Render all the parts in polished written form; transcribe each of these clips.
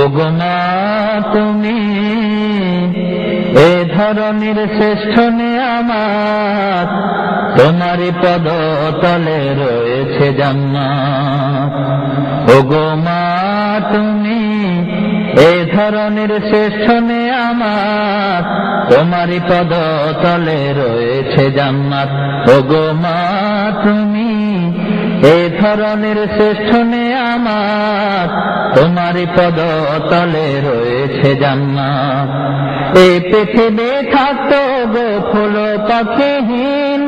ওগো মা তুমি এ ধরনের শ্রেষ্ঠ নিয়ামত, তোমারই পদ তলে রয়েছে জান্নাত। ওগো মা তুমি এ ধরনের শ্রেষ্ঠ নিয়ামত, তোমারই পদ তলে রয়েছে জান্নাত। ওগো মা তুমি এ ধরনের শ্রেষ্ঠ নিয়ামত, তোমারই পদ তলে রয়েছে জান্নাত। এই পৃথিবী থাকতো গো ফুল পাখিহীন,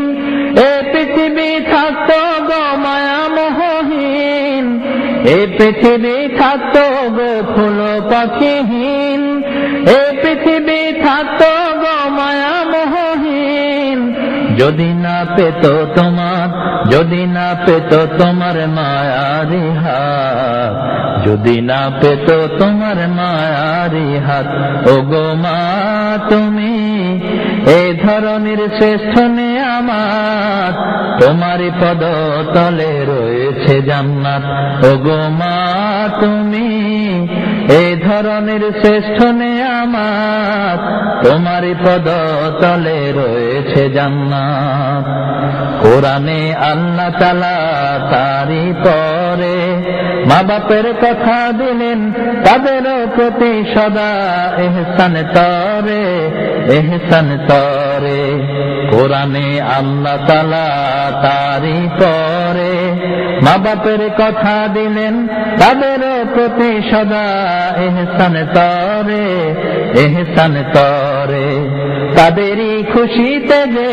এ পৃথিবী থাকতো গো মায়া মোহহীন, এ পৃথিবী থাকতো গো ফুল পাখিহীন, এ পৃথিবী থাকতো গো মায়া মোহহীন। যদি না পেত তোমার, যদি না পেত তোমার মায়ারি হাত, যদি না পেত তোমার মায়ারি হাত। ওগো মা তুমি এ ধরনের শ্রেষ্ঠ নিয়ামত, তোমারই পদ তলে রয়েছে জান্নাত। ওগো মা তুমি এ ধরনের শ্রেষ্ঠ নিয়ামত, তোমারই পদ তলে রয়েছে জান্নাত। কোরআনে আল্লাহ তাআলা তারই পরে মা বাপের কথা দিলেন, তাদের প্রতি সদা ইহসান তরে, ইহসান তরে। কোরআনে আল্লাহ তাআলা তারই পরে মা বাপের কথা দিলেন, তাদের প্রতি সদা ইহসান তরে, ইহসান তরে। তাদেরই খুশিতে যে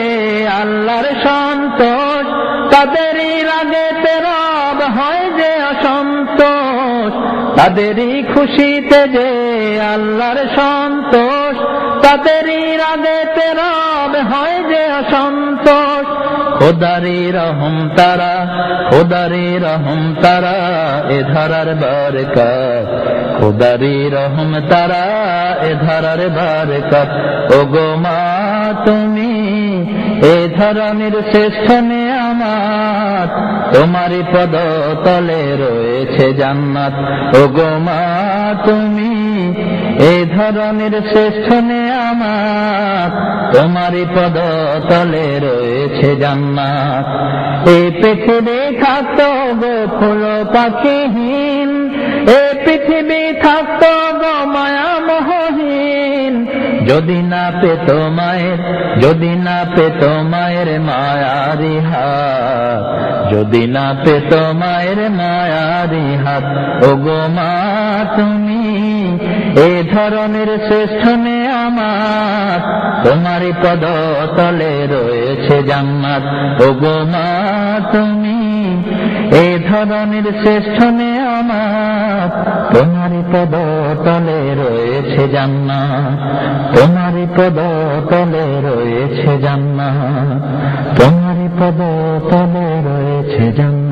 আল্লাহর সন্তোষ, তাদেরই রাগেতে রব হয় যে অসন্তোষ। তাদেরই খুশিতে যে আল্লাহর সন্তোষ, তাদেরই রাগেতে রব হয় যে অসন্তোষ। খোদারি রহম তারা, খোদারি রহম তারা এ ধরার বরকত, খোদারি রহম তারা এ ধরার বরকত। ওগো মা তুমি এ ধরনের শ্রেষ্ঠ নিয়ামত, তোমারই পদ তলে রয়েছে জান্নাত। ওগো মা তুমি এ ধরনের শ্রেষ্ঠ নিয়ামত, তোমারই পদ তলে রয়েছে জান্নাত। এই পৃথিবী থাকতো গো ফুল পাখিহীন, এ পৃথিবী থাকতো গো মায়া মোহহীন। যদি না পেত মায়ের, যদি না পেত মায়ের মায়ারি হাত, যদি না পেত মায়ের মায়ারি হাত। ওগো মা তুমি এ ধরনের শ্রেষ্ঠ নিয়ামত, তোমারই পদ তলে রয়েছে জান্নাত। ওগো মা তুমি এ ধরনের শ্রেষ্ঠ নিয়ামত, তোমারই পদ তলে রয়েছে জান্নাত, তোমারই পদ তলে রয়েছে জান্নাত, তোমারই পদ তলে রয়েছে জান্নাত।